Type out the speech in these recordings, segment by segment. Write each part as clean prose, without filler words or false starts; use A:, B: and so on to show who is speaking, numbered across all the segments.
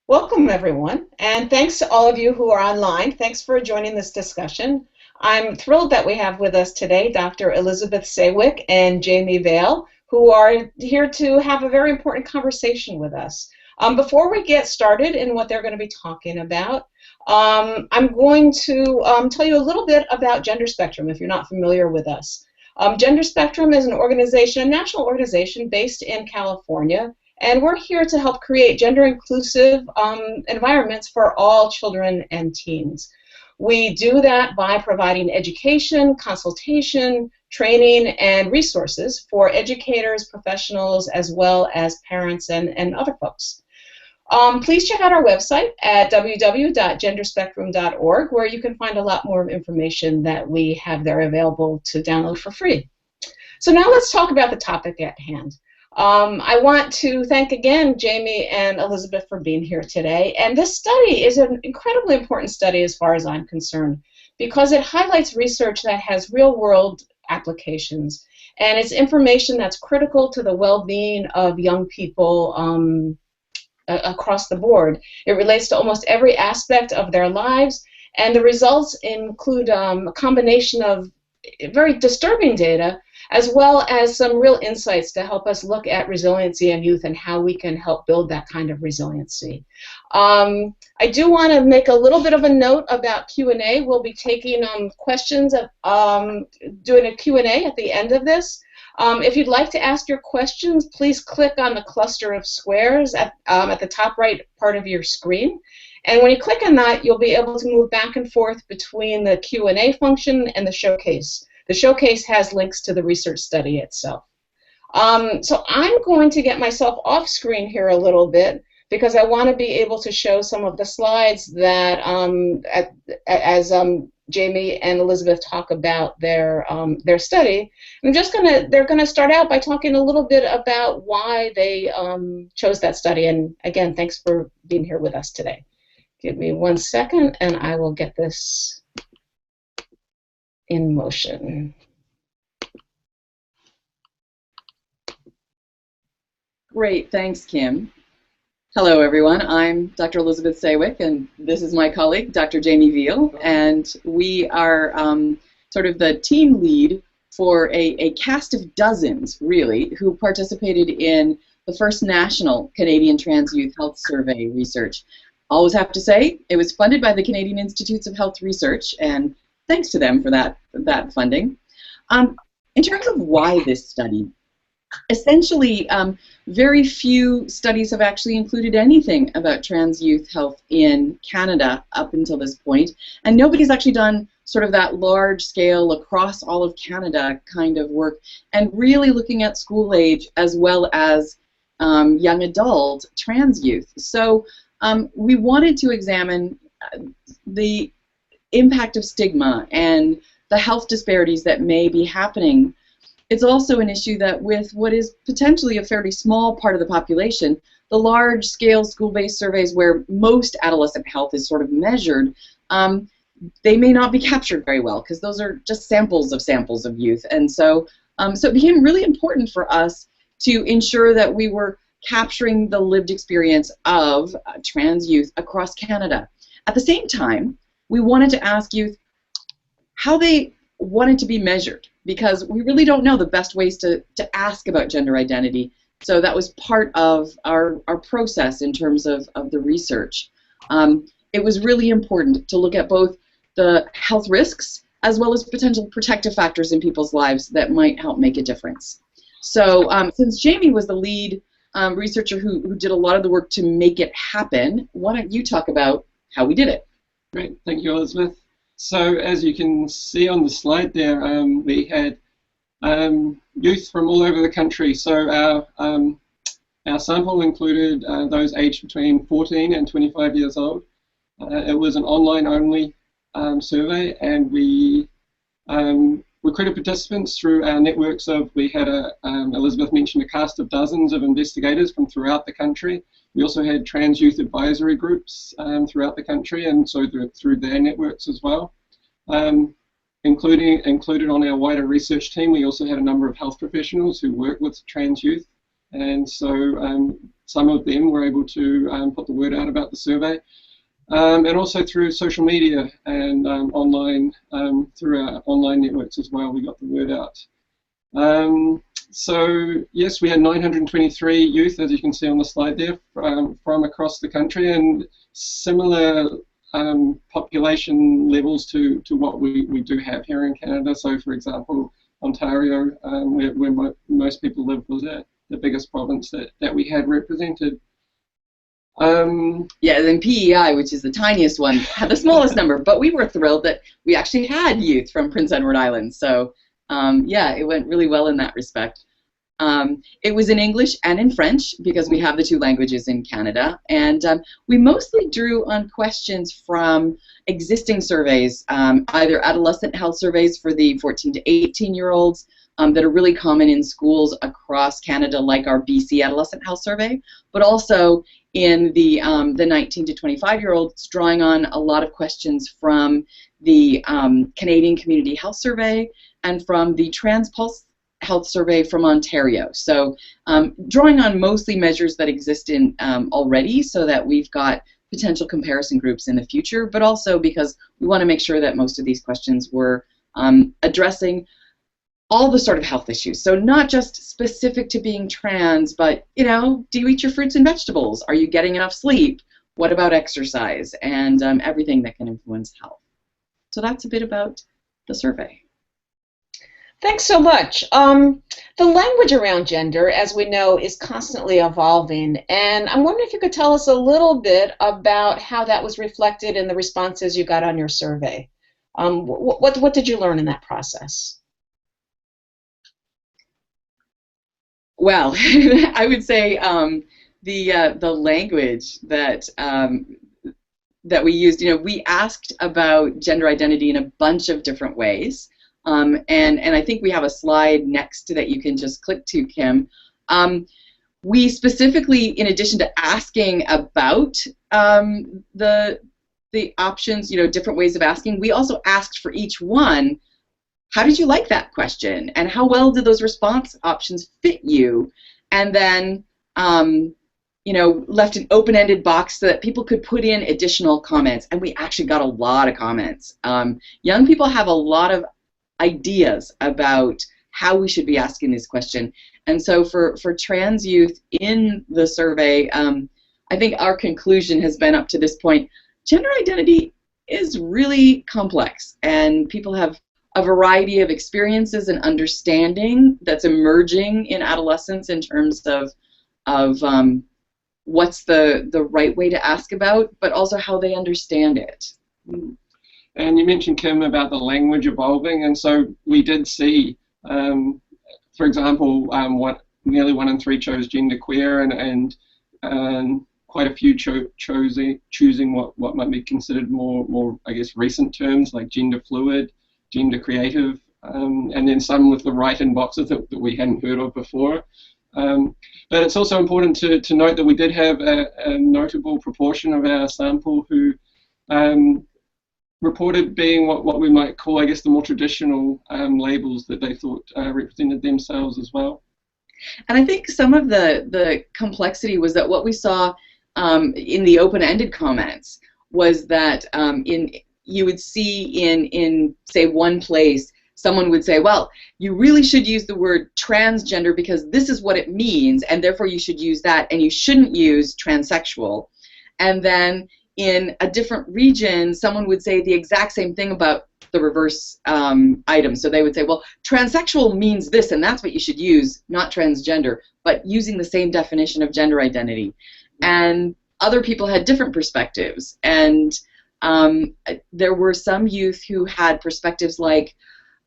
A: Welcome, everyone, and thanks to all of you who are online. Thanks for joining this discussion. I'm thrilled that we have with us today Dr. Elizabeth Saewyc and Jaimie Veale, who are here to have a very important conversation with us. Before we get started in what they're going to be talking about, I'm going to tell you a little bit about Gender Spectrum if you're not familiar with us. Gender Spectrum is an organization, a national organization based in California, and we're here to help create gender-inclusive environments for all children and teens. We do that by providing education, consultation, training, and resources for educators, professionals, as well as parents and other folks. Please check out our website at www.genderspectrum.org, where you can find a lot more information that we have there available to download for free. So now let's talk about the topic at hand. I want to thank again Jaimie and Elizabeth for being here today. And this study is an incredibly important study as far as I'm concerned, because it highlights research that has real-world applications, and it's information that's critical to the well-being of young people across the board. It relates to almost every aspect of their lives, and the results include a combination of very disturbing data as well as some real insights to help us look at resiliency in youth and how we can help build that kind of resiliency. I do want to make a little bit of a note about Q&A. We'll be taking questions, doing a Q&A at the end of this. If you'd like to ask your questions, please click on the cluster of squares at the top right part of your screen. And when you click on that, you'll be able to move back and forth between the Q&A function and the showcase. The showcase has links to the research study itself. So I'm going to get myself off screen here a little bit because I want to be able to show some of the slides that as Jaimie and Elizabeth talk about their study. They're gonna start out by talking a little bit about why they chose that study. And again, thanks for being here with us today. Give me 1 second and I will get this in motion.
B: Great, thanks, Kim. Hello, everyone. I'm Dr. Elizabeth Saewyc, and this is my colleague, Dr. Jaimie Veale, and we are sort of the team lead for a cast of dozens, really, who participated in the first national Canadian Trans Youth Health Survey research. Always have to say, it was funded by the Canadian Institutes of Health Research, and thanks to them for that funding. In terms of why this study, essentially, very few studies have actually included anything about trans youth health in Canada up until this point, and nobody's actually done sort of that large scale across all of Canada kind of work, and really looking at school age as well as young adult trans youth. So we wanted to examine the impact of stigma and the health disparities that may be happening. It's also an issue that with what is potentially a fairly small part of the population, the large-scale school-based surveys where most adolescent health is sort of measured, they may not be captured very well because those are just samples of youth. And so, so it became really important for us to ensure that we were capturing the lived experience of trans youth across Canada. At the same time, we wanted to ask youth how they wanted to be measured, because we really don't know the best ways to ask about gender identity. So that was part of our process in terms of the research. It was really important to look at both the health risks as well as potential protective factors in people's lives that might help make a difference. So since Jaimie was the lead researcher who did a lot of the work to make it happen, why don't you talk about how we did it?
C: Great, thank you, Elizabeth. So as you can see on the slide there, we had youth from all over the country. So our sample included those aged between 14 and 25 years old. It was an online-only survey, and we recruited participants through our networks of, we had Elizabeth mentioned a cast of dozens of investigators from throughout the country. We also had trans youth advisory groups throughout the country, and so through their networks as well. Included on our wider research team, we also had a number of health professionals who work with trans youth, and so some of them were able to put the word out about the survey. And also through social media and online, through our online networks as well, we got the word out. So yes, we had 923 youth, as you can see on the slide there, from across the country, and similar population levels to what we do have here in Canada. So for example, Ontario, where most people live, was the biggest province that we had represented.
B: Yeah, then PEI, which is the tiniest one, had the smallest number, but we were thrilled that we actually had youth from Prince Edward Island. So yeah, it went really well in that respect. It was in English and in French because we have the two languages in Canada, and we mostly drew on questions from existing surveys, either adolescent health surveys for the 14 to 18-year-olds that are really common in schools across Canada, like our BC Adolescent Health Survey, but also in the 19 to 25-year-olds, drawing on a lot of questions from the Canadian Community Health Survey and from the TransPulse Health Survey from Ontario. So drawing on mostly measures that exist in already, so that we've got potential comparison groups in the future, but also because we want to make sure that most of these questions were addressing all the sort of health issues. So not just specific to being trans, but, you know, do you eat your fruits and vegetables? Are you getting enough sleep? What about exercise? And everything that can influence health. So that's a bit about the survey.
A: Thanks so much. The language around gender, as we know, is constantly evolving, and I'm wondering if you could tell us a little bit about how that was reflected in the responses you got on your survey. What did you learn in that process?
B: Well, I would say the language that that we used, you know, we asked about gender identity in a bunch of different ways, and I think we have a slide next to that you can just click to, Kim. We specifically, in addition to asking about the options, you know, different ways of asking, we also asked for each one, how did you like that question? And how well did those response options fit you? And then, you know, left an open-ended box so that people could put in additional comments. And we actually got a lot of comments. Young people have a lot of ideas about how we should be asking this question. And so for trans youth in the survey, I think our conclusion has been up to this point, gender identity is really complex, and people have a variety of experiences and understanding that's emerging in adolescence in terms of what's the right way to ask about, but also how they understand it.
C: And you mentioned, Kim, about the language evolving, and so we did see, for example, nearly 1 in 3 chose genderqueer, and quite a few choosing what might be considered more I guess recent terms like gender fluid, gender creative, and then some with the write-in boxes that we hadn't heard of before. But it's also important to note that we did have a notable proportion of our sample who reported being what we might call, I guess, the more traditional labels that they thought represented themselves as well.
B: And I think some of the complexity was that what we saw in the open-ended comments was that you would see in say one place, someone would say, well, you really should use the word transgender because this is what it means, and therefore you should use that, and you shouldn't use transsexual. And then in a different region, someone would say the exact same thing about the reverse item. So they would say, well, transsexual means this, and that's what you should use, not transgender, but using the same definition of gender identity. And other people had different perspectives, and there were some youth who had perspectives like,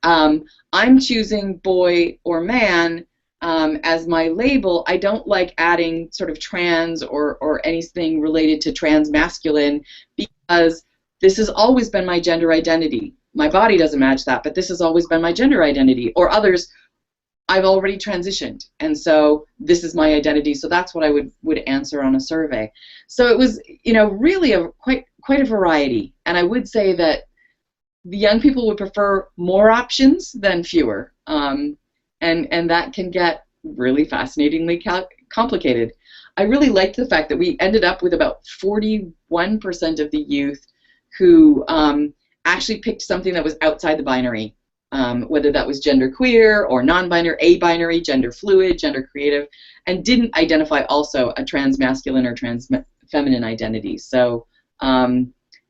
B: I'm choosing boy or man as my label. I don't like adding sort of trans or anything related to trans masculine because this has always been my gender identity. My body doesn't match that, but this has always been my gender identity. Or others, I've already transitioned, and so this is my identity. So that's what I would answer on a survey. So it was, you know, really quite a variety. And I would say that the young people would prefer more options than fewer, and that can get really fascinatingly complicated. I really liked the fact that we ended up with about 41% of the youth who actually picked something that was outside the binary, whether that was genderqueer or non-binary, abinary, gender fluid, gender creative, and didn't identify also a transmasculine or transfeminine identity. So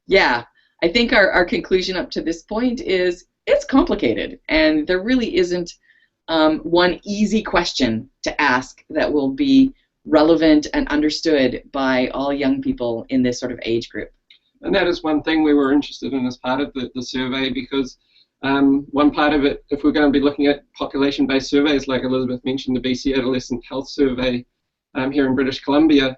B: yeah, I think our conclusion up to this point is it's complicated, and there really isn't one easy question to ask that will be relevant and understood by all young people in this sort of age group.
C: And that is one thing we were interested in as part of the survey, because one part of it, if we're going to be looking at population-based surveys, like Elizabeth mentioned, the BC Adolescent Health Survey here in British Columbia,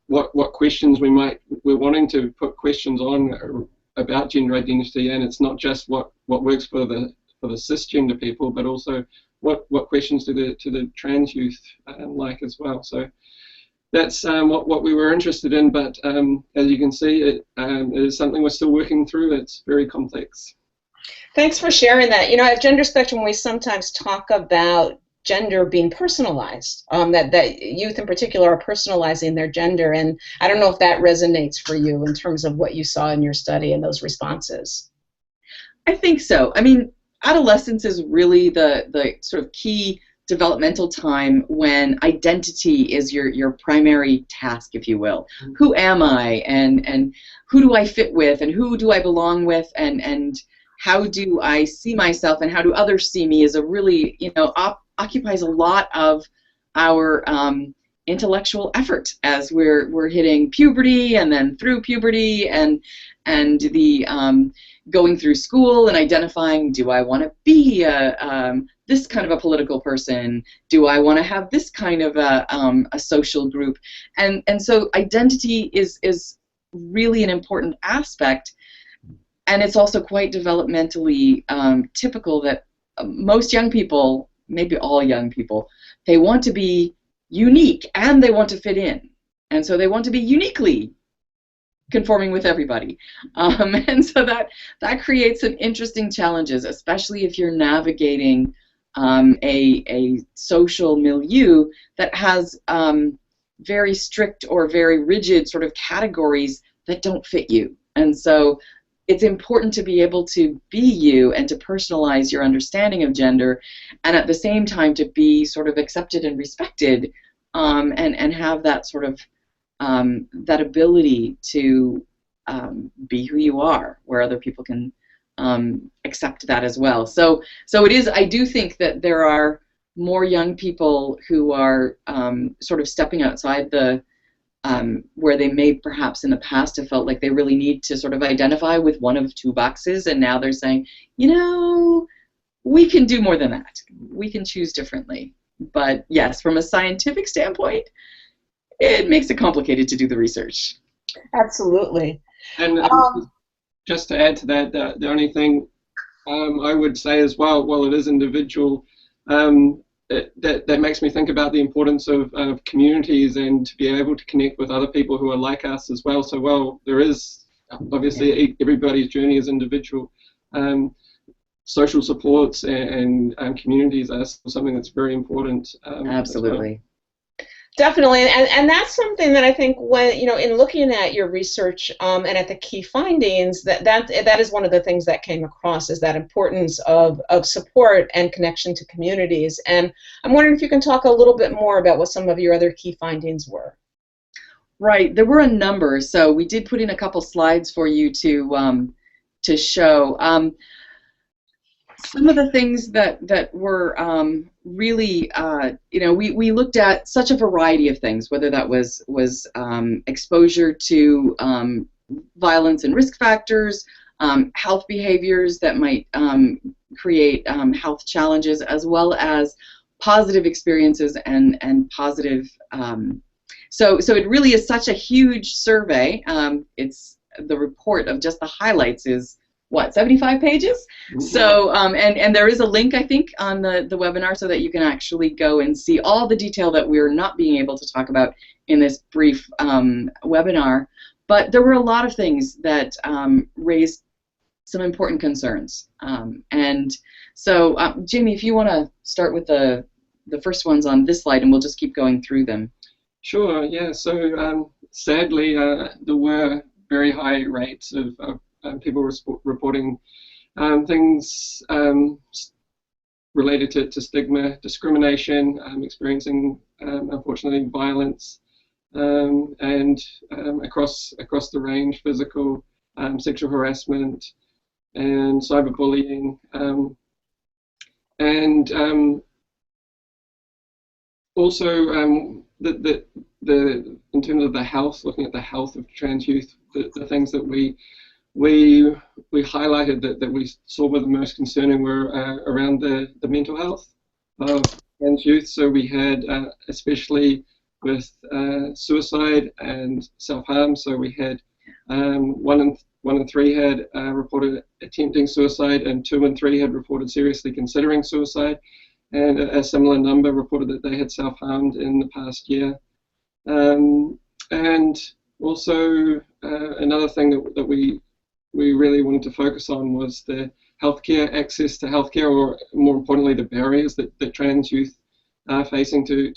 C: what questions we're wanting to put questions on about gender identity, and it's not just what works for the cisgender people, but also what questions do the trans youth like as well. So that's what we were interested in, but as you can see, it is something we're still working through. It's very complex.
A: Thanks for sharing that. You know, at Gender Spectrum, we sometimes talk about gender being personalized, that youth in particular are personalizing their gender, and I don't know if that resonates for you in terms of what you saw in your study and those responses.
B: I think so. I mean, adolescence is really the sort of key developmental time when identity is your primary task, if you will. Mm-hmm. Who am I, and who do I fit with, and who do I belong with, and how do I see myself, and how do others see me, is a really, you know, occupies a lot of our intellectual effort as we're hitting puberty, and then through puberty, and the going through school and identifying, do I want to be this kind of a political person? Do I want to have this kind of a social group? And so identity is really an important aspect, and it's also quite developmentally typical that most young people, maybe all young people, they want to be unique and they want to fit in, and so they want to be uniquely conforming with everybody, and so that creates some interesting challenges, especially if you're navigating a social milieu that has very strict or very rigid sort of categories that don't fit you. And so it's important to be able to be you and to personalize your understanding of gender, and at the same time to be sort of accepted and respected, and have that sort of that ability to be who you are, where other people can accept that as well. So it is, I do think that there are more young people who are sort of stepping outside the where they may perhaps in the past have felt like they really need to sort of identify with one of two boxes, and now they're saying, you know, we can do more than that. We can choose differently. But yes, from a scientific standpoint, it makes it complicated to do the research.
A: Absolutely.
C: And just to add to that, the only thing I would say as well, while it is individual, that makes me think about the importance of communities, and to be able to connect with other people who are like us as well. So while there is, obviously, everybody's journey is individual, social supports and communities are something that's very important.
B: Absolutely.
A: Definitely, and that's something that I think, when, you know, in looking at your research and at the key findings, that is one of the things that came across, is that importance of support and connection to communities. And I'm wondering if you can talk a little bit more about what some of your other key findings were.
B: Right, there were a number, so we did put in a couple slides for you to show. Some of the things that were really, you know, we looked at such a variety of things, whether that was exposure to violence and risk factors, health behaviors that might create health challenges, as well as positive experiences and positive. So it really is such a huge survey. It's the report of just the highlights is, what, 75 pages? Mm-hmm. So and there is a link, I think, on the webinar, so that you can actually go and see all the detail that we're not being able to talk about in this brief webinar. But there were a lot of things that raised some important concerns. And so, Jaimie, if you want to start with the the first ones on this slide, and we'll just keep going through them.
C: Sure, yeah. So sadly, there were very high rates of people reporting things related to stigma, discrimination, experiencing, unfortunately, violence, and across the range, physical, sexual harassment, and cyberbullying, and also in terms of the health, looking at the health of trans youth, the things that we highlighted that we saw were the most concerning were around the mental health of trans youth. So we had, especially with suicide and self-harm, so we had 1 in 3 had reported attempting suicide, and 2 in 3 had reported seriously considering suicide, and a similar number reported that they had self-harmed in the past year. And also another thing that we really wanted to focus on was the healthcare, access to healthcare, or more importantly, the barriers that trans youth are facing to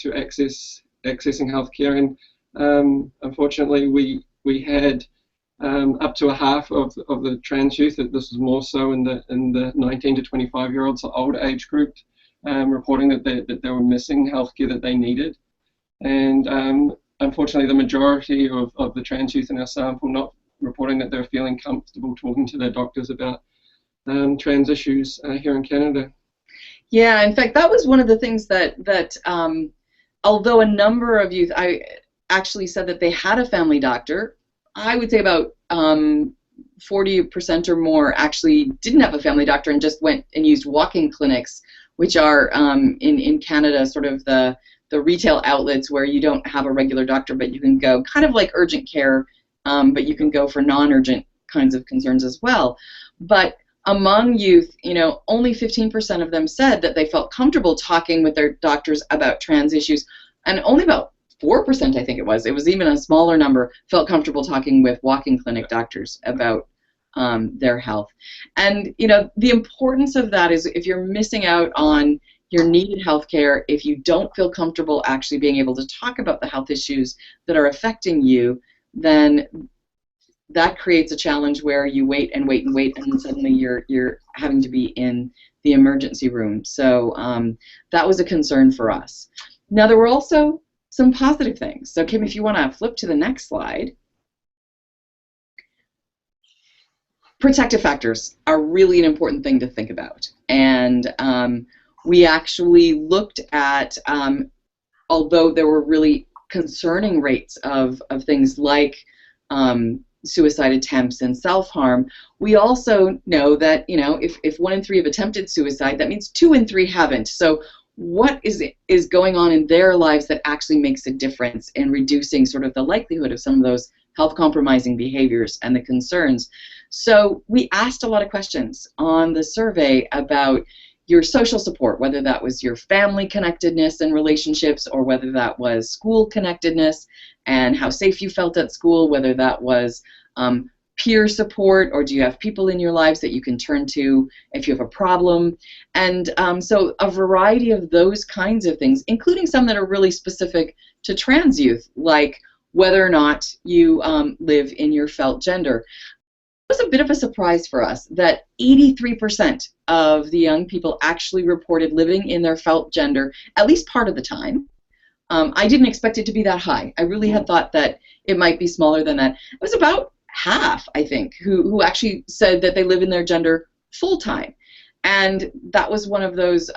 C: accessing healthcare. And unfortunately, we had up to a half of the trans youth, that this was more so in the 19 to 25-year-olds, the older age group, reporting that they were missing healthcare that they needed. And unfortunately, the majority of the trans youth in our sample not reporting that they're feeling comfortable talking to their doctors about trans issues here in Canada.
B: Yeah, in fact, that was one of the things that although a number of youth I actually said that they had a family doctor, I would say about 40% or more actually didn't have a family doctor and just went and used walk-in clinics, which are in Canada sort of the retail outlets where you don't have a regular doctor, but you can go kind of like urgent care, but you can go for non-urgent kinds of concerns as well. But among youth, only 15% of them said that they felt comfortable talking with their doctors about trans issues, and only about 4%, I think it was even a smaller number, felt comfortable talking with walk-in clinic doctors about their health. And the importance of that is, if you're missing out on your needed health care, if you don't feel comfortable actually being able to talk about the health issues that are affecting you, then that creates a challenge where you wait and wait and wait, and then suddenly you're having to be in the emergency room. So that was a concern for us. Now, there were also some positive things. So Kim, if you want to flip to the next slide. Protective factors are really an important thing to think about. And we actually looked at, although there were really concerning rates of things like suicide attempts and self-harm, we also know that if 1 in 3 have attempted suicide, that means 2 in 3 haven't. So what is going on in their lives that actually makes a difference in reducing sort of the likelihood of some of those health compromising behaviors and the concerns? So we asked a lot of questions on the survey about your social support, whether that was your family connectedness and relationships, or whether that was school connectedness and how safe you felt at school, whether that was peer support, or do you have people in your lives that you can turn to if you have a problem. And so a variety of those kinds of things, including some that are really specific to trans youth, like whether or not you live in your felt gender. It was a bit of a surprise for us that 83% of the young people actually reported living in their felt gender at least part of the time. I didn't expect it to be that high. I really had thought that it might be smaller than that. It was about half, I think, who actually said that they live in their gender full-time. And that was one of those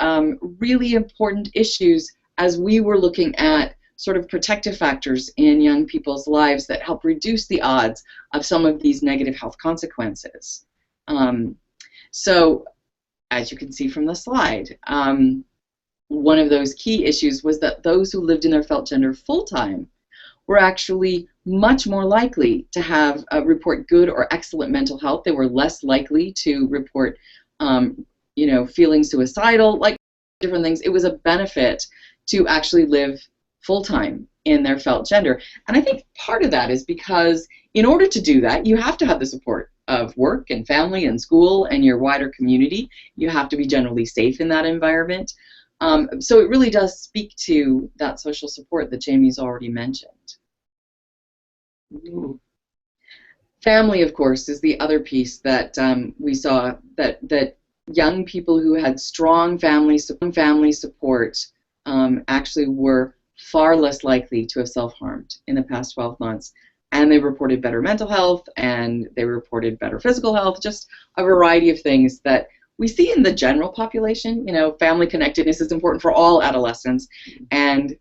B: really important issues as we were looking at sort of protective factors in young people's lives that help reduce the odds of some of these negative health consequences. So, as you can see from the slide, one of those key issues was that those who lived in their felt gender full-time were actually much more likely to have report good or excellent mental health. They were less likely to report, feeling suicidal, like different things. It was a benefit to actually live full-time in their felt gender. And I think part of that is because in order to do that, you have to have the support of work and family and school and your wider community. You have to be generally safe in that environment. So it really does speak to that social support that Jaimie's already mentioned. Family, of course, is the other piece that we saw, that young people who had strong family support actually were far less likely to have self-harmed in the past 12 months. And they reported better mental health, and they reported better physical health, just a variety of things that we see in the general population. You know, family connectedness is important for all adolescents. And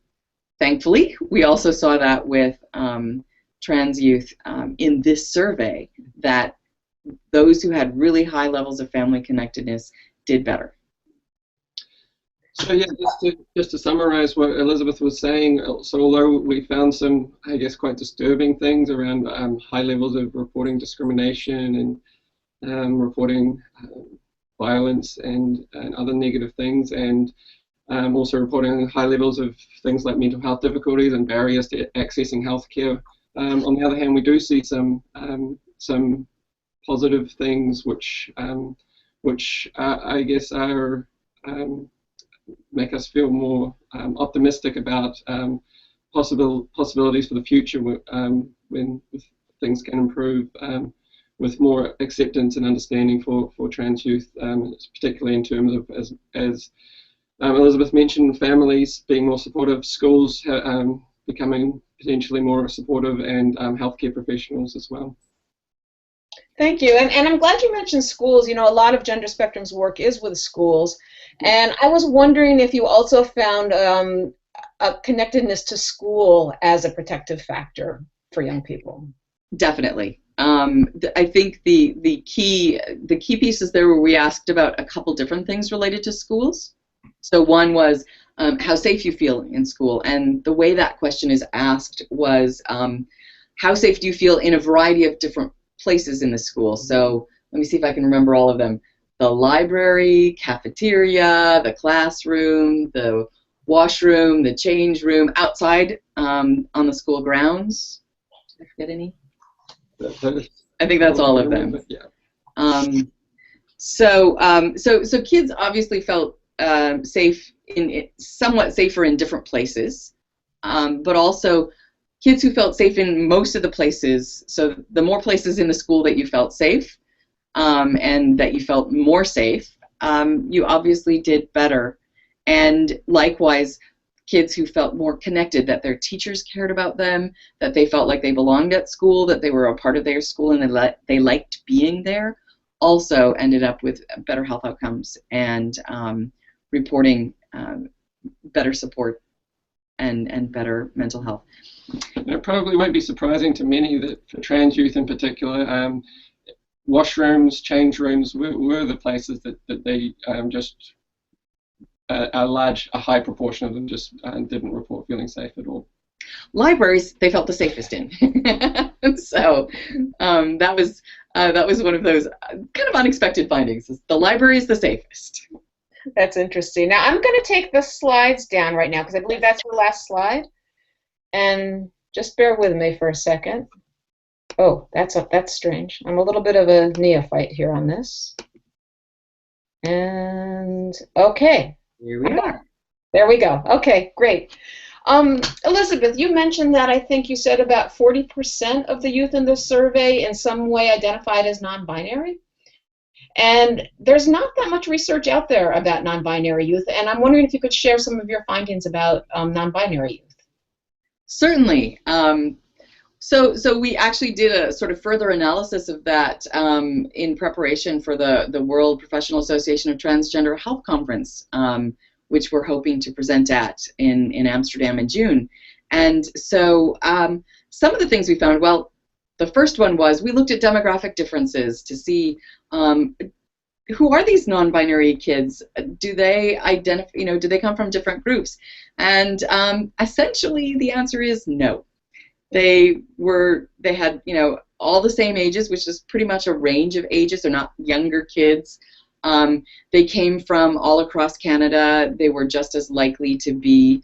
B: thankfully, we also saw that with trans youth in this survey, that those who had really high levels of family connectedness did better.
C: So yeah, just to summarize what Elizabeth was saying, so although we found some, I guess, quite disturbing things around high levels of reporting discrimination and reporting violence and other negative things, and also reporting high levels of things like mental health difficulties and barriers to accessing healthcare. On the other hand, we do see some positive things which I guess are make us feel more optimistic about possibilities for the future when things can improve with more acceptance and understanding for trans youth, particularly in terms of, as Elizabeth mentioned, families being more supportive, schools becoming potentially more supportive, and healthcare professionals as well.
A: Thank you, and I'm glad you mentioned schools. You know, a lot of Gender Spectrum's work is with schools, and I was wondering if you also found a connectedness to school as a protective factor for young people.
B: Definitely. I think the key pieces there were, we asked about a couple different things related to schools. So one was how safe you feel in school, and the way that question is asked was how safe do you feel in a variety of different places in the school. So let me see if I can remember all of them. The library, cafeteria, the classroom, the washroom, the change room, outside on the school grounds. Did I forget any? I think that's all of them.
C: Yeah.
B: So kids obviously felt safe, somewhat safer in different places, but also kids who felt safe in most of the places. So the more places in the school that you felt safe and that you felt more safe, you obviously did better. And likewise, kids who felt more connected, that their teachers cared about them, that they felt like they belonged at school, that they were a part of their school, and they liked being there, also ended up with better health outcomes and reporting better support and better mental health.
C: It probably won't be surprising to many that for trans youth in particular, washrooms, change rooms were the places that they just a high proportion of them just didn't report feeling safe at all.
B: Libraries, they felt the safest in. So that was one of those kind of unexpected findings. The library is the safest.
A: That's interesting. Now I'm going to take the slides down right now because I believe that's your last slide. And just bear with me for a second. Oh, that's strange. I'm a little bit of a neophyte here on this. And okay.
B: Here we are.
A: There we go. Okay, great. Elizabeth, you mentioned that I think you said about 40% of the youth in this survey in some way identified as non-binary. And there's not that much research out there about non-binary youth, and I'm wondering if you could share some of your findings about non-binary youth.
B: Certainly. So we actually did a sort of further analysis of that in preparation for the World Professional Association of Transgender Health Conference, which we're hoping to present at in Amsterdam in June. And so some of the things we found, well, the first one was we looked at demographic differences to see who are these non-binary kids? Do they identify? Do they come from different groups? And essentially, the answer is no. They had all the same ages, which is pretty much a range of ages. They're not younger kids. They came from all across Canada. They were just as likely to be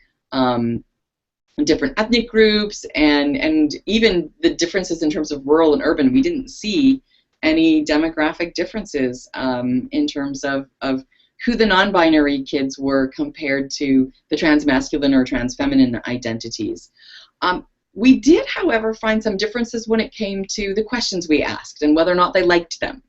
B: different ethnic groups, and even the differences in terms of rural and urban. We didn't see any demographic differences in terms of who the non-binary kids were compared to the transmasculine or transfeminine identities. We did, however, find some differences when it came to the questions we asked and whether or not they liked them.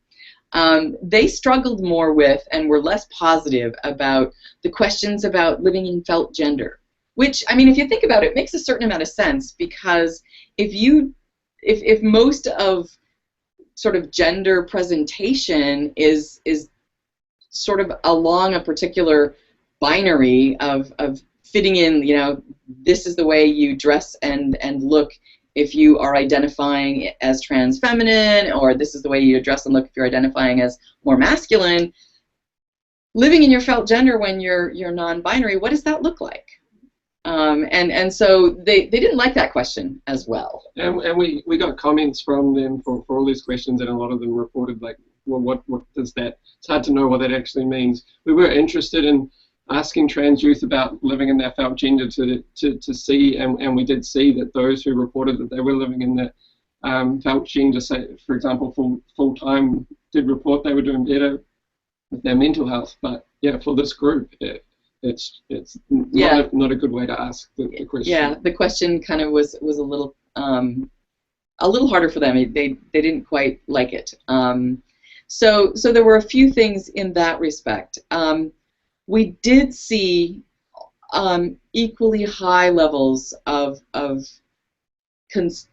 B: They struggled more with and were less positive about the questions about living in felt gender, which, I mean, if you think about it, makes a certain amount of sense, because if most of sort of gender presentation is sort of along a particular binary of fitting in, you know, this is the way you dress and look if you are identifying as trans feminine, or this is the way you dress and look if you're identifying as more masculine. Living in your felt gender when you're non-binary, what does that look like? And so they didn't like that question as well.
C: And we got comments from them for all these questions, and a lot of them reported like, well, what does that? It's hard to know what that actually means. We were interested in asking trans youth about living in their felt gender to see, and we did see that those who reported that they were living in the felt gender, say, for example, full-time, did report they were doing better with their mental health. But yeah, for this group, it's not a good way to ask the question.
B: Yeah, the question kind of was a little harder for them. They didn't quite like it. So there were a few things in that respect. We did see equally high levels of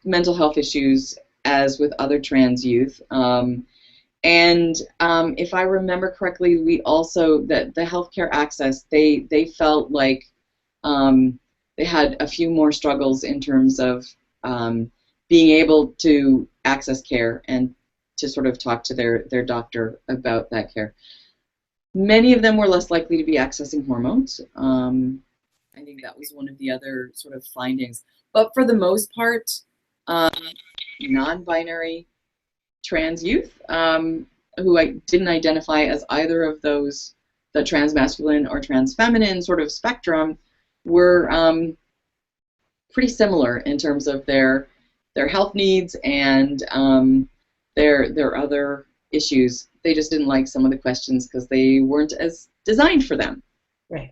B: mental health issues as with other trans youth. And if I remember correctly, we also, the healthcare access, they felt like they had a few more struggles in terms of being able to access care and to sort of talk to their doctor about that care. Many of them were less likely to be accessing hormones. I think that was one of the other sort of findings. But for the most part, non-binary trans youth who didn't identify as either of those, the transmasculine or transfeminine sort of spectrum, were pretty similar in terms of their health needs and their other issues. They just didn't like some of the questions because they weren't as designed for them.
A: Right.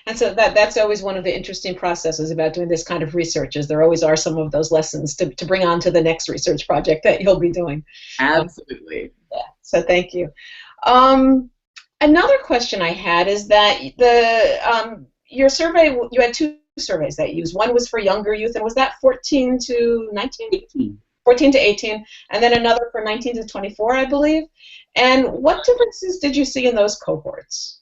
A: And so that's always one of the interesting processes about doing this kind of research, is there always are some of those lessons to bring on to the next research project that you'll be doing.
B: Absolutely.
A: Yeah. So thank you. Another question I had is that your survey, you had two surveys that you used. One was for younger youth, and was that 14 to 19?
B: 18.
A: 14 to 18, and then another for 19 to 24, I believe. And what differences did you see in those cohorts?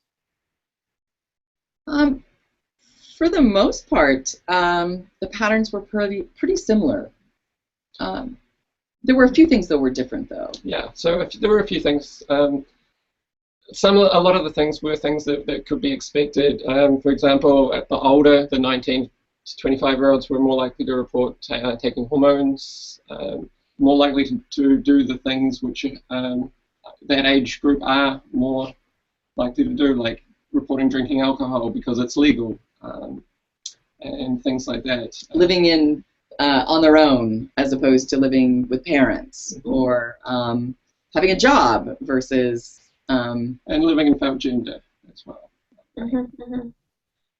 B: For the most part, the patterns were pretty similar. There were a few things that were different, though.
C: Yeah, so there were a few things. A lot of the things were things that could be expected. For example, at the older, the 19 to 25-year-olds were more likely to report taking hormones, more likely to do the things which that age group are more likely to do, like reporting drinking alcohol because it's legal, and things like that.
B: Living in on their own as opposed to living with parents, or having a job versus...
C: and living in felt gender as well.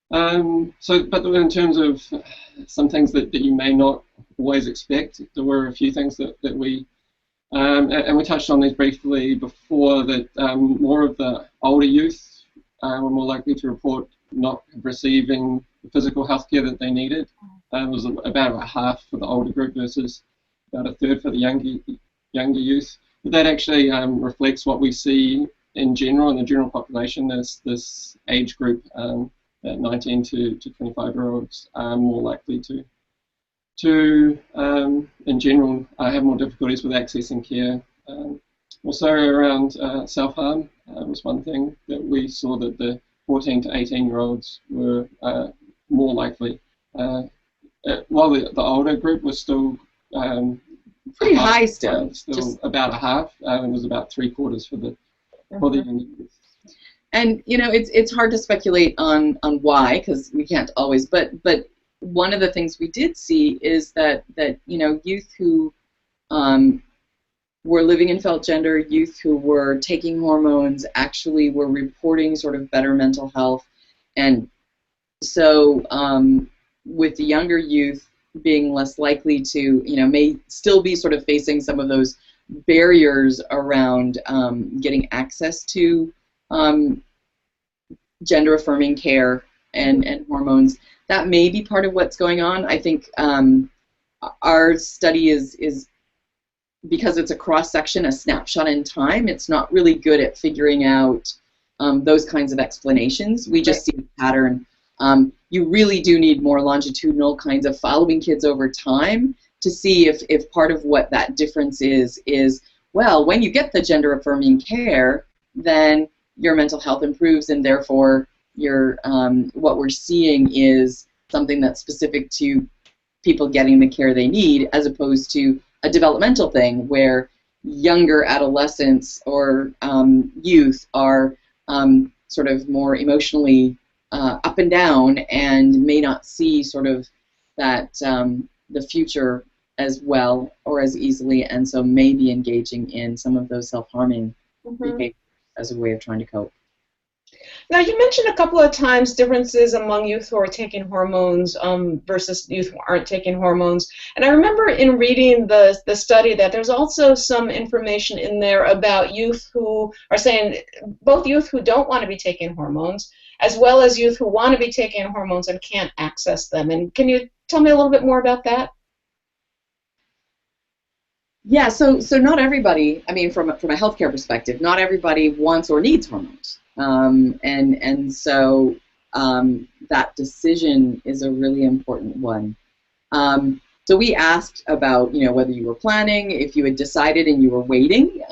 C: But in terms of some things that you may not always expect, there were a few things that we, and we touched on these briefly before, that more of the older youth were more likely to report not receiving the physical health care that they needed. It was about a half for the older group versus about a third for the younger youth. But that actually reflects what we see in general, in the general population. There's this age group, that 19 to 25-year-olds are more likely to in general, have more difficulties with accessing care. Also around self-harm was one thing that we saw, that the 14 to 18-year-olds were more likely, while the older group was still
B: pretty high still.
C: Just about a half. It was about 3/4 for the younger youth.
B: And you know, it's hard to speculate on why, because we can't always. But one of the things we did see is that you know, youth who were living in felt gender, youth who were taking hormones actually were reporting sort of better mental health. And so with the younger youth being less likely to, may still be sort of facing some of those barriers around getting access to gender-affirming care and hormones. That may be part of what's going on. I think our study is because it's a cross-section, a snapshot in time, it's not really good at figuring out those kinds of explanations. We just see a pattern. You really do need more longitudinal kinds of following kids over time to see if part of what that difference is, well, when you get the gender-affirming care, then your mental health improves, and therefore your what we're seeing is something that's specific to people getting the care they need, as opposed to a developmental thing where younger adolescents or youth are sort of more emotionally up and down and may not see sort of that the future as well or as easily, and so may be engaging in some of those self-harming behaviors as a way of trying to cope.
A: Now, you mentioned a couple of times differences among youth who are taking hormones versus youth who aren't taking hormones. And I remember in reading the study that there's also some information in there about youth who are saying, both youth who don't want to be taking hormones, as well as youth who want to be taking hormones and can't access them. And can you tell me a little bit more about that?
B: Yeah, so not everybody, I mean, from a healthcare perspective, not everybody wants or needs hormones. And so that decision is a really important one. So we asked about, whether you were planning, if you had decided and you were waiting,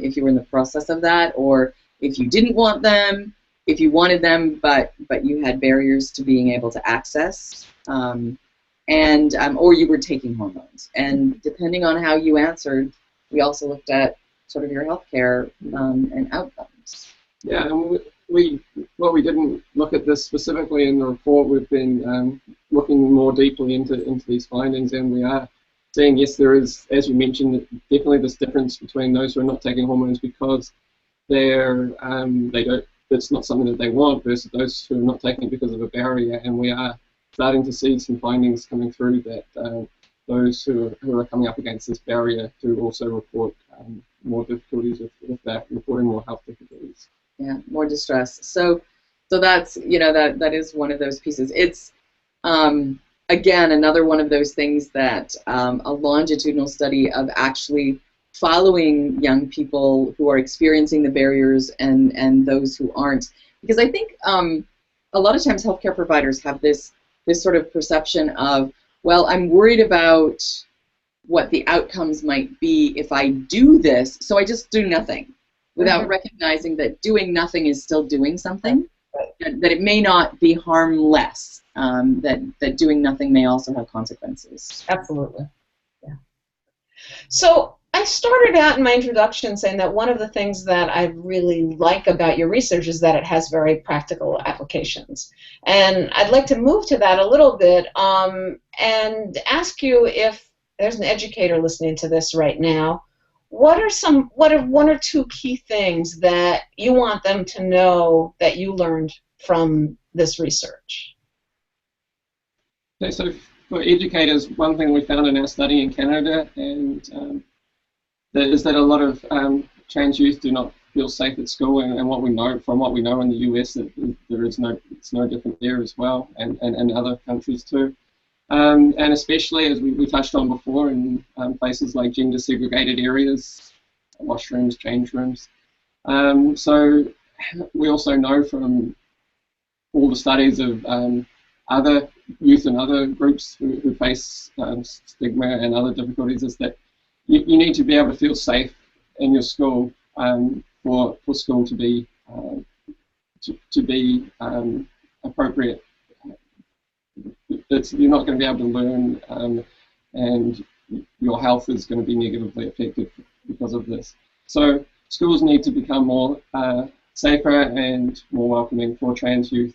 B: if you were in the process of that, or if you didn't want them, if you wanted them, but you had barriers to being able to access, or you were taking hormones. And depending on how you answered, we also looked at sort of your healthcare and outcomes.
C: Yeah, and well, we didn't look at this specifically in the report. We've been looking more deeply into these findings, and we are seeing, yes, there is, as you mentioned, definitely this difference between those who are not taking hormones because they don't. It's not something that they want, versus those who are not taking it because of a barrier. And we are starting to see some findings coming through that those who are coming up against this barrier do also report more difficulties with that, reporting more health difficulties.
B: Yeah, more distress. So that's, that is one of those pieces. It's, again, another one of those things that a longitudinal study of actually following young people who are experiencing the barriers and those who aren't. Because I think a lot of times healthcare providers have this sort of perception of, well, I'm worried about what the outcomes might be if I do this, so I just do nothing, without recognizing that doing nothing is still doing something, that it may not be harmless, that doing nothing may also have consequences.
A: Absolutely. Yeah. So I started out in my introduction saying that one of the things that I really like about your research is that it has very practical applications. And I'd like to move to that a little bit and ask you, if there's an educator listening to this right now, what are one or two key things that you want them to know that you learned from this research?
C: Okay, so for educators, one thing we found in our study in Canada is that a lot of trans youth do not feel safe at school, and what we know in the US, that it's no different there as well, and other countries too. And especially, as we touched on before, in places like gender segregated areas, washrooms, change rooms. So we also know from all the studies of other youth and other groups who face stigma and other difficulties, is that you need to be able to feel safe in your school for school to be appropriate. You're not going to be able to learn, and your health is going to be negatively affected because of this. So schools need to become more safer and more welcoming for trans youth.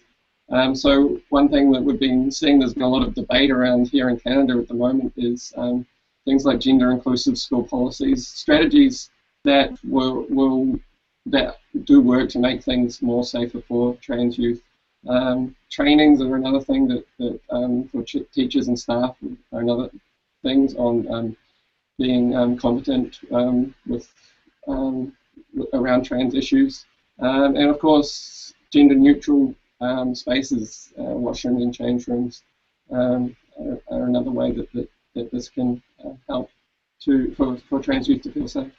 C: So one thing that we've been seeing, there's been a lot of debate around here in Canada at the moment, is things like gender-inclusive school policies, strategies that that do work to make things more safer for trans youth. Trainings are another thing that for teachers and staff are another things on being competent with around trans issues, and of course gender-neutral spaces, washroom and change rooms are another way that this can help for trans youth to feel safe.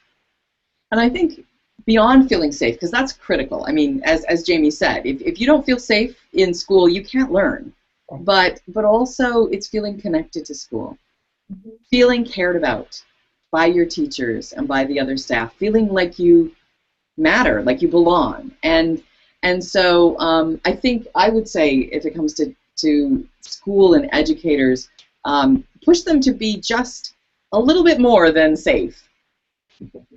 B: And I think beyond feeling safe, because that's critical. I mean, as Jaimie said, if you don't feel safe in school, you can't learn. But also it's feeling connected to school, feeling cared about by your teachers and by the other staff, feeling like you matter, like you belong. And so I think I would say, if it comes to school and educators, push them to be just a little bit more than safe.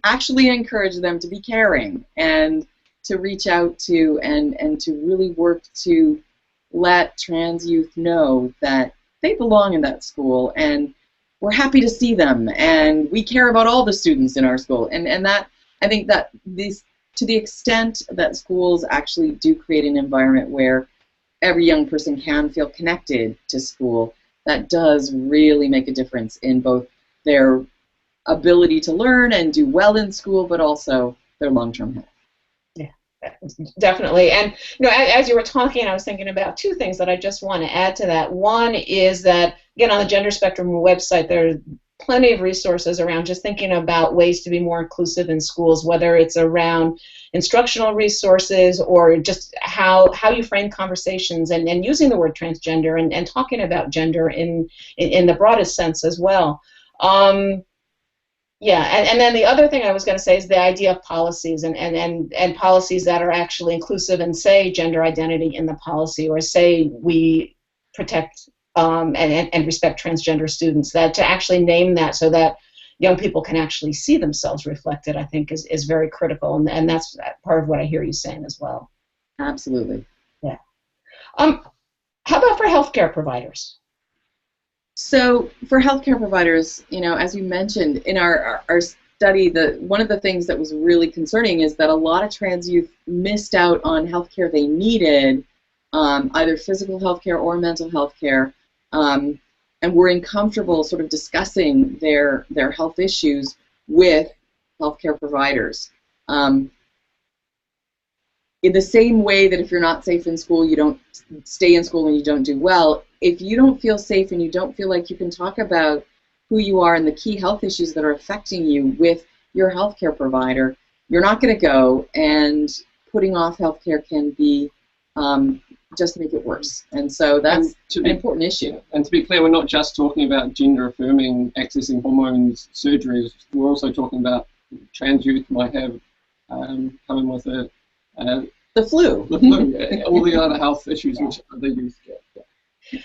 B: Actually encourage them to be caring and to reach out to and to really work to let trans youth know that they belong in that school, and we're happy to see them, and we care about all the students in our school. And that, I think that these, to the extent that schools actually do create an environment where every young person can feel connected to school, that does really make a difference in both their ability to learn and do well in school, but also their long-term health.
A: Yeah, definitely. And you know, as you were talking, I was thinking about two things that I just want to add to that. One is that, again, on the Gender Spectrum website, there are plenty of resources around just thinking about ways to be more inclusive in schools, whether it's around instructional resources or just how you frame conversations and using the word transgender and talking about gender in the broadest sense as well. Yeah, and then the other thing I was going to say is the idea of policies and policies that are actually inclusive and say gender identity in the policy, or say we protect and respect transgender students, that to actually name that so that young people can actually see themselves reflected, I think is very critical, and that's part of what I hear you saying as well.
B: Absolutely.
A: Yeah. How about for healthcare providers?
B: So for healthcare providers, you know, as you mentioned in our study, one of the things that was really concerning is that a lot of trans youth missed out on healthcare they needed, either physical healthcare or mental healthcare, and were uncomfortable sort of discussing their health issues with healthcare providers. In the same way that if you're not safe in school, you don't stay in school and you don't do well, if you don't feel safe and you don't feel like you can talk about who you are and the key health issues that are affecting you with your healthcare provider, you're not going to go, and putting off healthcare can be just make it worse. And so that's an important issue.
C: And to be clear, we're not just talking about gender-affirming, accessing hormones, surgeries. We're also talking about trans youth might have come in with the flu, all the other health issues which the youth get.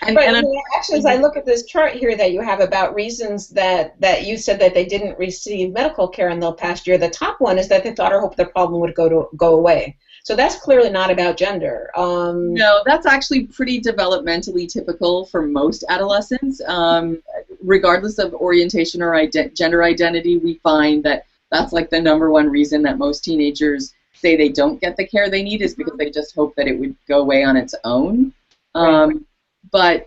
A: And actually, as I look at this chart here that you have about reasons that you said that they didn't receive medical care in the past year, the top one is that they thought or hoped the problem would go away. So that's clearly not about gender.
B: No, that's actually pretty developmentally typical for most adolescents. Regardless of orientation or gender identity, we find that that's like the #1 reason that most teenagers say they don't get the care they need, is because they just hope that it would go away on its own. Right.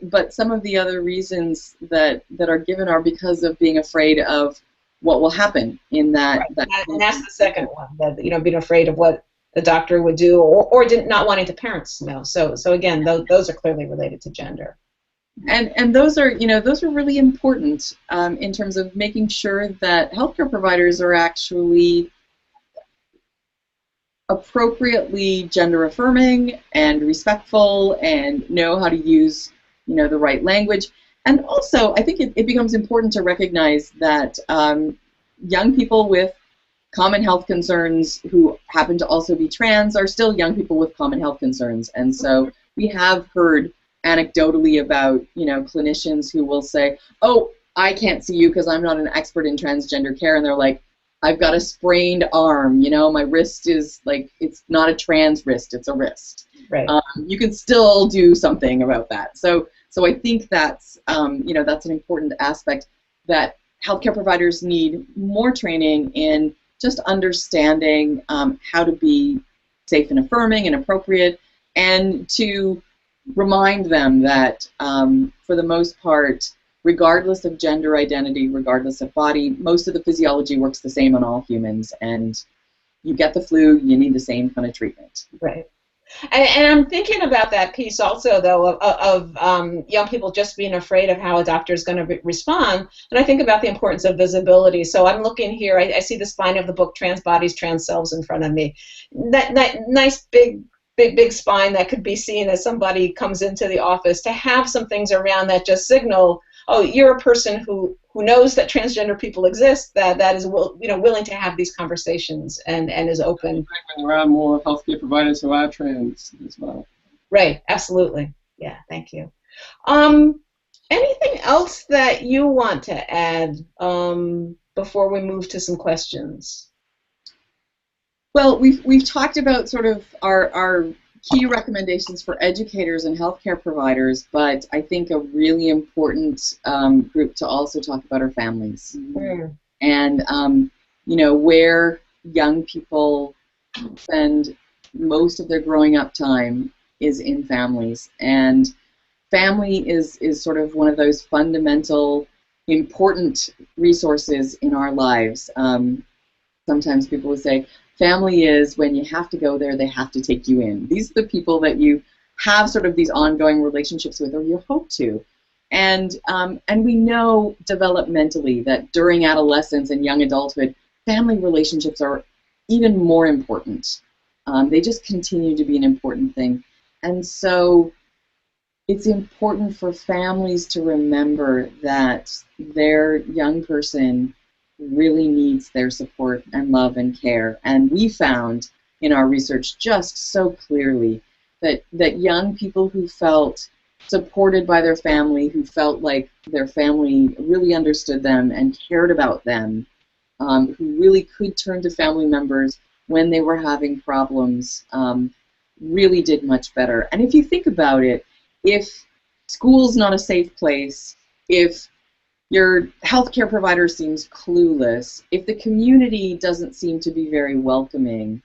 B: But some of the other reasons that are given are because of being afraid of what will happen in that.
A: Right. And that's the second one, that being afraid of what the doctor would do, or not wanting to parents know. So again, those are clearly related to gender.
B: And those are really important in terms of making sure that healthcare providers are actually appropriately gender affirming and respectful and know how to use the right language. And also, I think it becomes important to recognize that young people with common health concerns who happen to also be trans are still young people with common health concerns. And so we have heard anecdotally about clinicians who will say, oh, I can't see you because I'm not an expert in transgender care, and they're like, I've got a sprained arm, my wrist is like, it's not a trans wrist, it's a wrist.
A: Right.
B: You can still do something about that. So I think that's that's an important aspect, that healthcare providers need more training in just understanding how to be safe and affirming and appropriate, and to remind them that for the most part, regardless of gender identity, regardless of body, most of the physiology works the same on all humans, and you get the flu, you need the same kind of treatment.
A: Right. And I'm thinking about that piece also, though, of young people just being afraid of how a doctor is going to respond. And I think about the importance of visibility. So I'm looking here. I see the spine of the book, Trans Bodies, Trans Selves, in front of me. That nice big spine that could be seen as somebody comes into the office, to have some things around that just signal, oh, you're a person who knows that transgender people exist, that is willing to have these conversations and is open.
C: When there are more healthcare providers who are trans as well.
A: Right, absolutely. Yeah, thank you. Anything else that you want to add before we move to some questions?
B: Well, we've talked about sort of our key recommendations for educators and healthcare providers, but I think a really important group to also talk about are families. Mm. And where young people spend most of their growing up time is in families, and family is sort of one of those fundamental, important resources in our lives. Sometimes people will say, family is when you have to go there, they have to take you in. These are the people that you have sort of these ongoing relationships with, or you hope to. And we know developmentally that during adolescence and young adulthood, family relationships are even more important. They just continue to be an important thing. And so it's important for families to remember that their young person really needs their support and love and care. And we found in our research just so clearly that young people who felt supported by their family, who felt like their family really understood them and cared about them, who really could turn to family members when they were having problems, really did much better. And if you think about it, if school's not a safe place, if your healthcare provider seems clueless, if the community doesn't seem to be very welcoming,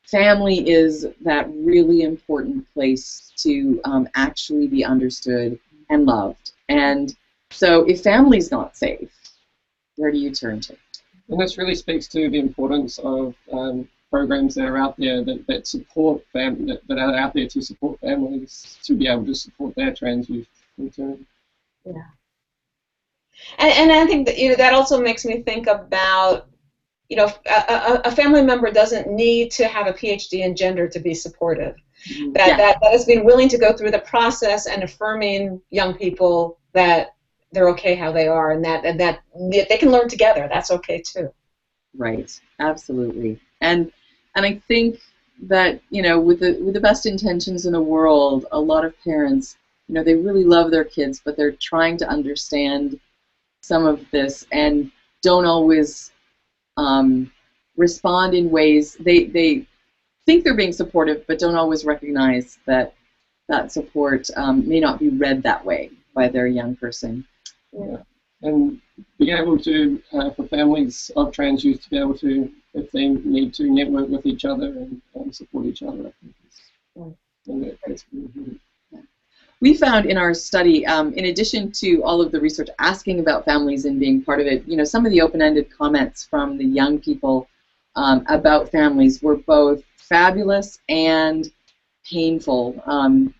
B: family is that really important place to actually be understood and loved. And so if family's not safe, where do you turn to?
C: And this really speaks to the importance of programs that are out there that support that are out there to support families to be able to support their trans youth in turn.
A: Yeah. And I think that that also makes me think about, a family member doesn't need to have a PhD in gender to be supportive. That has been willing to go through the process and affirming young people that they're okay how they are, and that they can learn together. That's okay too.
B: Right. Absolutely. And I think that with the best intentions in the world, a lot of parents, they really love their kids, but they're trying to understand some of this and don't always respond in ways they think they're being supportive, but don't always recognize that support may not be read that way by their young person.
C: Yeah. And being able to, for families of trans youth to be able to, if they need to, network with each other and support each other, I think that's really good.
B: We found in our study, in addition to all of the research asking about families and being part of it, some of the open-ended comments from the young people about families were both fabulous and painful,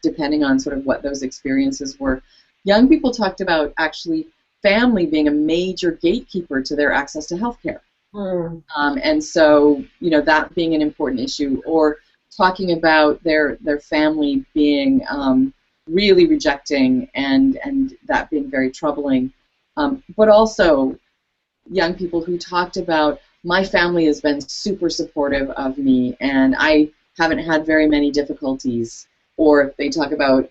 B: depending on sort of what those experiences were. Young people talked about actually family being a major gatekeeper to their access to healthcare. And so, that being an important issue, or talking about their family being really rejecting and that being very troubling. But also young people who talked about, my family has been super supportive of me and I haven't had very many difficulties. Or they talk about,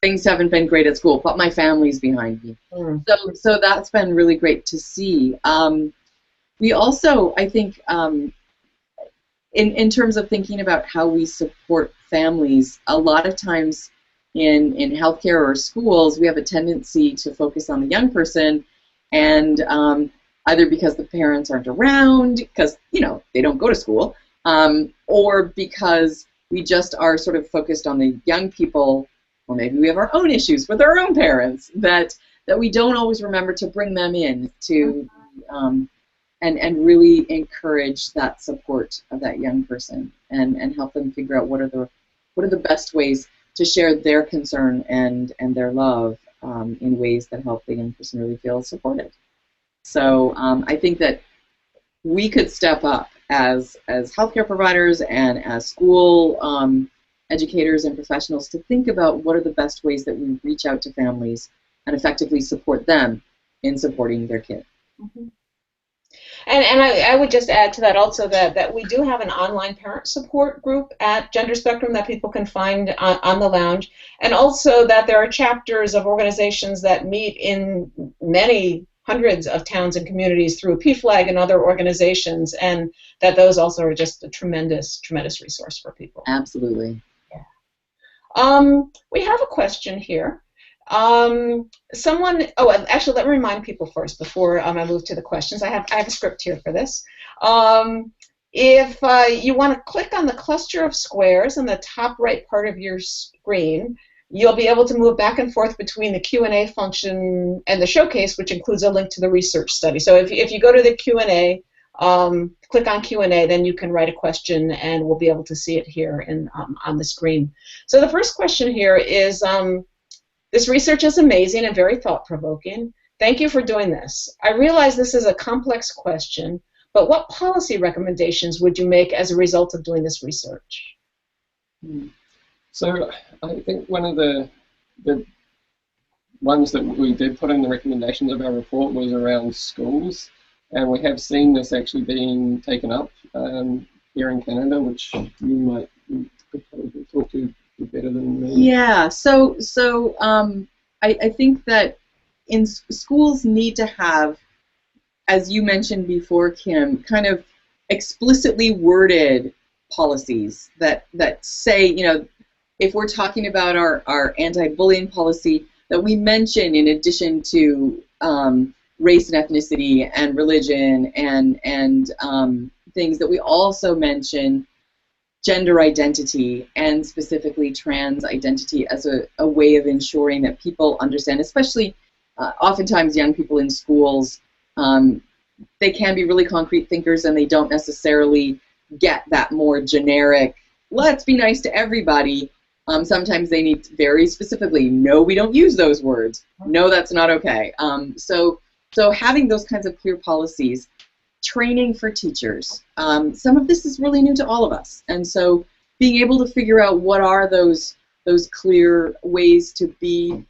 B: things haven't been great at school, but my family's behind me. So that's been really great to see. We also, I think, in terms of thinking about how we support families, a lot of times in healthcare or schools, we have a tendency to focus on the young person and either because the parents aren't around, because they don't go to school, or because we just are sort of focused on the young people, or maybe we have our own issues with our own parents that we don't always remember to bring them in to and really encourage that support of that young person and help them figure out what are the best ways to share their concern and their love in ways that help the young person really feel supported. So I think that we could step up as healthcare providers and as school educators and professionals to think about what are the best ways that we reach out to families and effectively support them in supporting their kid.
A: Mm-hmm. And I would just add to that also that we do have an online parent support group at Gender Spectrum that people can find on the lounge, and also that there are chapters of organizations that meet in many hundreds of towns and communities through PFLAG and other organizations, and that those also are just a tremendous, tremendous resource for people.
B: Absolutely.
A: Yeah. We have a question here. Actually, let me remind people first before I move to the questions. I have a script here for this. If you want to click on the cluster of squares in the top right part of your screen, you'll be able to move back and forth between the Q&A function and the showcase, which includes a link to the research study. So if you go to the Q&A, click on Q&A, then you can write a question, and we'll be able to see it here on the screen. So the first question here is, this research is amazing and very thought-provoking. Thank you for doing this. I realize this is a complex question, but what policy recommendations would you make as a result of doing this research?
C: So I think one of the ones that we did put in the recommendations of our report was around schools, and we have seen this actually being taken up here in Canada, which you could probably talk to better than me.
B: Yeah, so I think that schools need to have, as you mentioned before, Kim, kind of explicitly worded policies that say, if we're talking about our anti-bullying policy, that we mention, in addition to race and ethnicity and religion and things, that we also mention gender identity, and specifically trans identity, as a way of ensuring that people understand, especially oftentimes young people in schools, they can be really concrete thinkers and they don't necessarily get that more generic, let's be nice to everybody. Sometimes they need very specifically, no, we don't use those words. No, that's not okay. So having those kinds of clear policies, training for teachers. Some of this is really new to all of us, and so being able to figure out what are those clear ways to be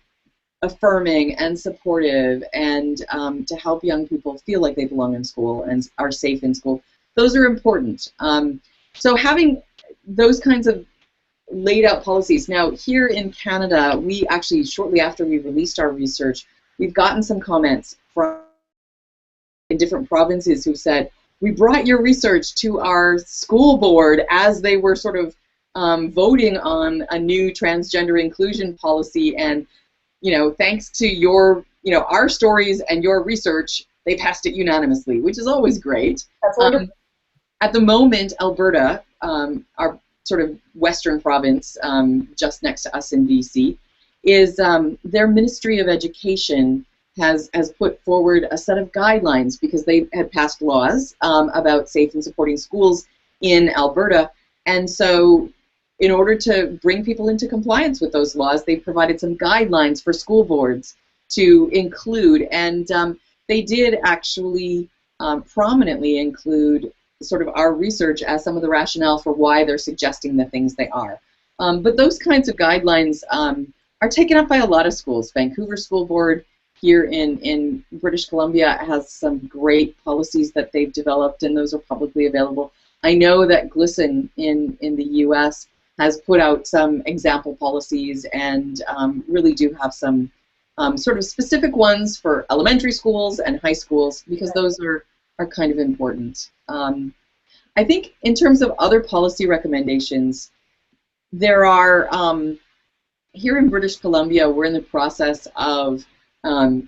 B: affirming and supportive and to help young people feel like they belong in school and are safe in school. Those are important. So having those kinds of laid out policies. Now here in Canada, we actually, shortly after we released our research, we've gotten some comments from in different provinces who said, we brought your research to our school board as they were sort of voting on a new transgender inclusion policy, and thanks to your our stories and your research, they passed it unanimously, which is always great.
A: That's wonderful.
B: At the moment, Alberta, our sort of western province, just next to us in BC, is their Ministry of Education has put forward a set of guidelines, because they had passed laws about safe and supporting schools in Alberta, and so in order to bring people into compliance with those laws, they provided some guidelines for school boards to include, and they did actually prominently include sort of our research as some of the rationale for why they're suggesting the things they are. But those kinds of guidelines are taken up by a lot of schools. Vancouver School Board here in British Columbia has some great policies that they've developed, and those are publicly available. I know that GLSEN in the US has put out some example policies, and really do have some sort of specific ones for elementary schools and high schools, because those are kind of important. I think in terms of other policy recommendations, there are, here in British Columbia, we're in the process of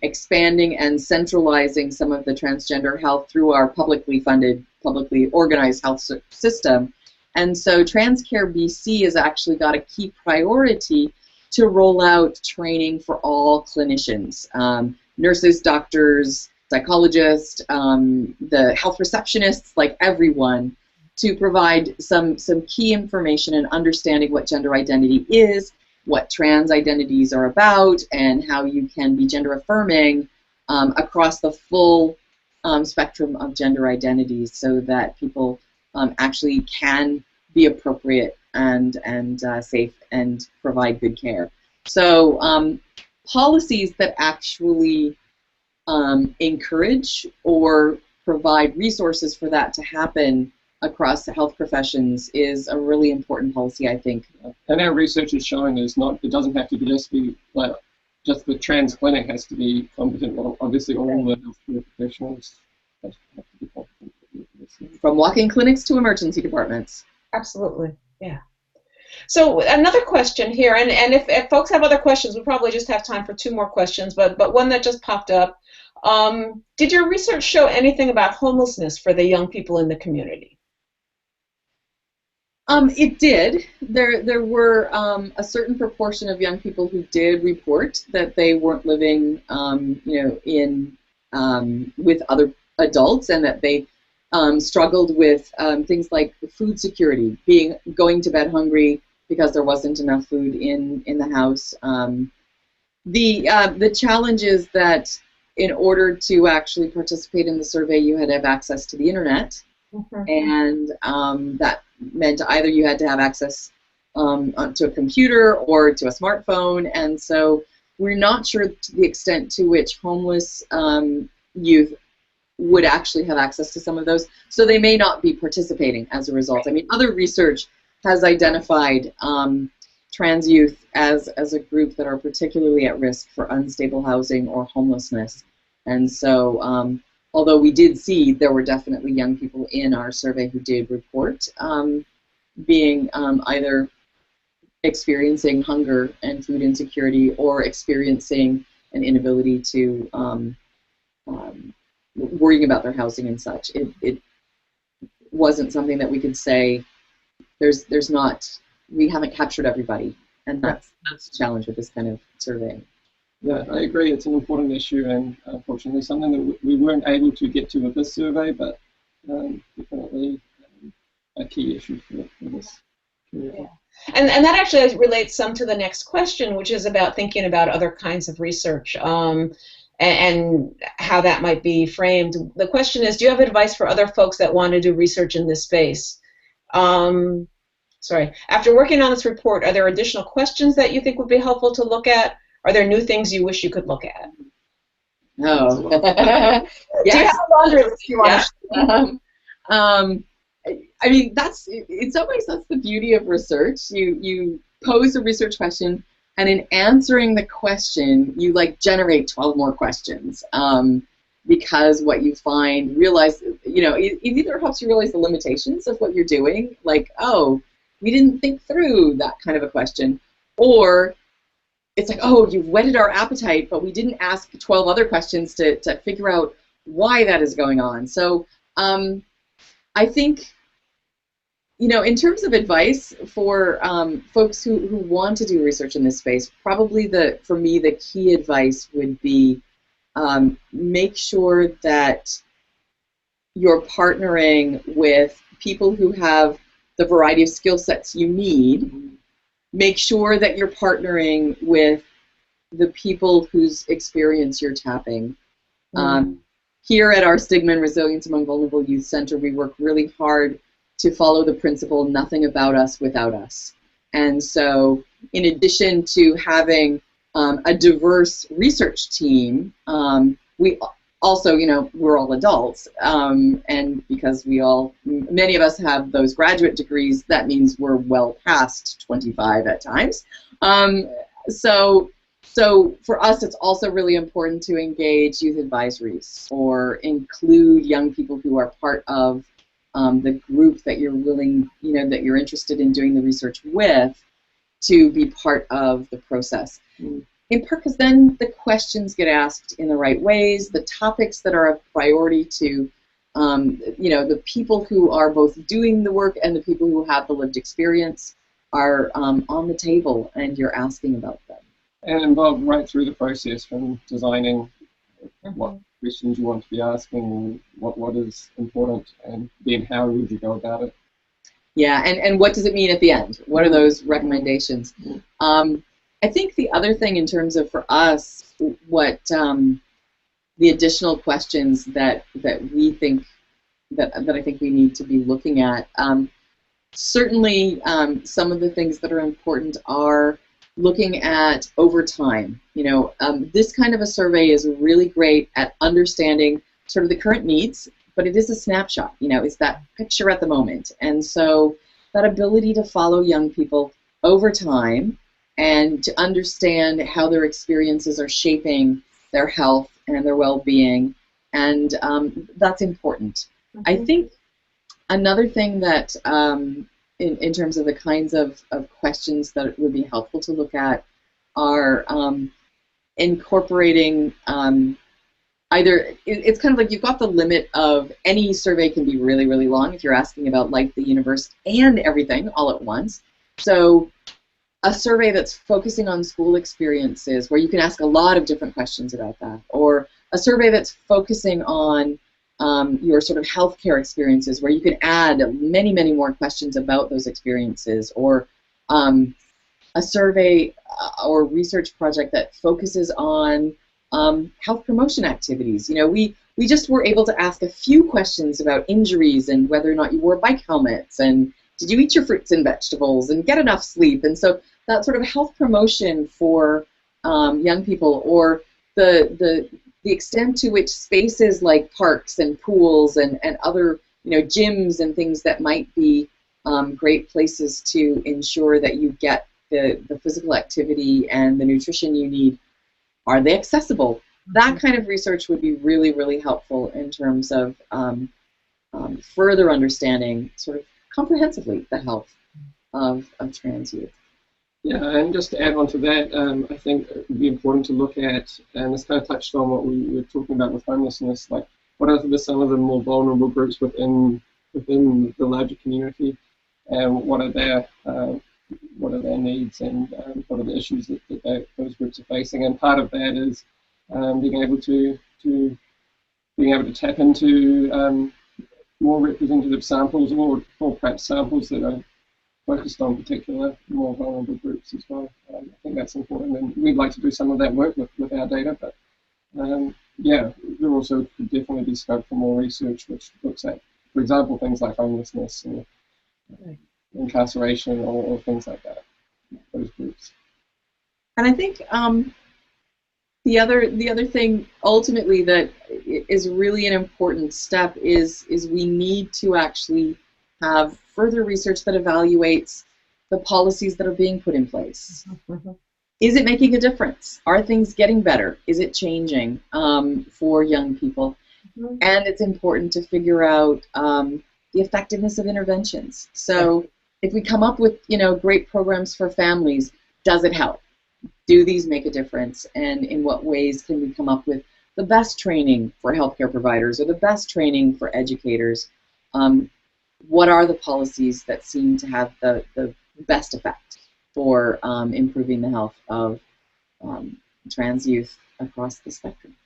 B: expanding and centralizing some of the transgender health through our publicly funded, publicly organized health system. And so TransCare BC has actually got a key priority to roll out training for all clinicians, nurses, doctors, psychologists, the health receptionists, like everyone, to provide some key information and understanding what gender identity is, what trans identities are about, and how you can be gender affirming across the full spectrum of gender identities, so that people actually can be appropriate and safe and provide good care. So policies that actually encourage or provide resources for that to happen across the health professions is a really important policy, I think.
C: And our research is showing it doesn't have to be just the trans clinic has to be competent. Well, obviously, all the healthcare professionals have to be competent.
B: From walk-in clinics to emergency departments.
A: Absolutely, yeah. So another question here, and if folks have other questions, we'll probably just have time for 2 more questions, but one that just popped up. Did your research show anything about homelessness for the young people in the community?
B: It did. There were a certain proportion of young people who did report that they weren't living, in with other adults, and that they struggled with things like food security, going to bed hungry because there wasn't enough food in the house. The challenge is that in order to actually participate in the survey, you had to have access to the internet, and that meant either you had to have access to a computer or to a smartphone, and so we're not sure to the extent to which homeless youth would actually have access to some of those, so they may not be participating as a result. I mean, other research has identified trans youth as a group that are particularly at risk for unstable housing or homelessness. And so, although we did see there were definitely young people in our survey who did report being either experiencing hunger and food insecurity or experiencing an inability to worrying about their housing and such. It wasn't something that we could say we haven't captured everybody, and that's the challenge with this kind of survey.
C: Yeah, I agree. It's an important issue, and unfortunately something that we weren't able to get to with this survey, but definitely a key issue for this community.
A: Yeah. And that actually relates some to the next question, which is about thinking about other kinds of research and how that might be framed. The question is, do you have advice for other folks that want to do research in this space? After working on this report, are there additional questions that you think would be helpful to look at? Are there new things you wish you could look at?
B: No.
A: Yes. Do you have a laundry list you want to
B: I mean, in some ways that's the beauty of research. You pose a research question, and in answering the question, you generate 12 more questions. Because what you find, it either helps you realize the limitations of what you're doing, like, oh, we didn't think through that kind of a question, or it's like, oh, you've whetted our appetite, but we didn't ask 12 other questions to figure out why that is going on. So I think, in terms of advice for folks who want to do research in this space, probably for me the key advice would be make sure that you're partnering with people who have the variety of skill sets you need. Make sure that you're partnering with the people whose experience you're tapping. Here at our Stigma and Resilience Among Vulnerable Youth Center, we work really hard to follow the principle, nothing about us without us. And so in addition to having a diverse research team, we also, we're all adults, and because many of us have those graduate degrees, that means we're well past 25 at times. So for us, it's also really important to engage youth advisories or include young people who are part of the group that you're that you're interested in doing the research with, to be part of the process. in part because then the questions get asked in the right ways, the topics that are of priority to the people who are both doing the work and the people who have the lived experience are on the table, and you're asking about them.
C: And involved right through the process, from designing what questions you want to be asking, what is important, and then how would you go about it.
B: Yeah, and what does it mean at the end? What are those recommendations? I think the other thing in terms of, for us, what the additional questions that we think that I think we need to be looking at. Certainly, some of the things that are important are looking at over time. This kind of a survey is really great at understanding sort of the current needs, but it is a snapshot. It's that picture at the moment, and so that ability to follow young people over time and to understand how their experiences are shaping their health and their well-being, and that's important. I think another thing that, in terms of the kinds of questions that would be helpful to look at, are incorporating either, it's kind of like you've got the limit of any survey can be really, really long if you're asking about life, the universe, and everything all at once. So a survey that's focusing on school experiences, where you can ask a lot of different questions about that, or a survey that's focusing on your sort of healthcare experiences, where you can add many, many more questions about those experiences, or a survey or research project that focuses on health promotion activities. We just were able to ask a few questions about injuries and whether or not you wore bike helmets, and did you eat your fruits and vegetables and get enough sleep. And so that sort of health promotion for young people, or the extent to which spaces like parks and pools and other gyms and things that might be great places to ensure that you get the physical activity and the nutrition you need, are they accessible? That kind of research would be really, really helpful in terms of further understanding sort of comprehensively the health of trans youth.
C: Yeah, and just to add on to that, I think it would be important to look at, and this kind of touched on what we were talking about with homelessness, like what are some of the more vulnerable groups within the larger community, and what are their needs, and what are the issues that those groups are facing. And part of that is being able to tap into more representative samples, or perhaps samples that are focused on particular more vulnerable groups as well. I think that's important, and we'd like to do some of that work with our data, but yeah, there also could definitely be scope for more research which looks at, for example, things like homelessness and incarceration, or things like that, those groups.
B: And I think the other thing ultimately that is really an important step is we need to actually have further research that evaluates the policies that are being put in place. Is it making a difference? Are things getting better? Is it changing for young people? And it's important to figure out the effectiveness of interventions. So if we come up with great programs for families, does it help? Do these make a difference? And in what ways can we come up with the best training for healthcare providers, or the best training for educators? What are the policies that seem to have the best effect for improving the health of trans youth across the spectrum?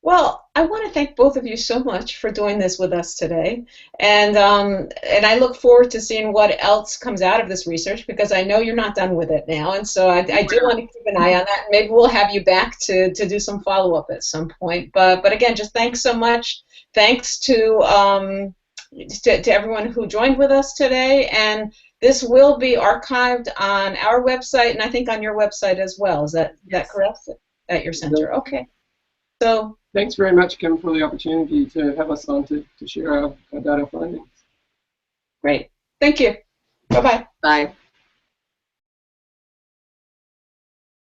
A: Well, I want to thank both of you so much for doing this with us today, and I look forward to seeing what else comes out of this research, because I know you're not done with it now, and so I do want to keep an eye on that. Maybe we'll have you back to do some follow-up at some point. But again, just thanks so much. Thanks to everyone who joined with us today, and this will be archived on our website, and I think on your website as well. Is that correct? At your center. Okay. So
C: thanks very much, Kim, for the opportunity to have us on to share our data findings.
A: Great. Thank you. Bye-bye.
B: Bye.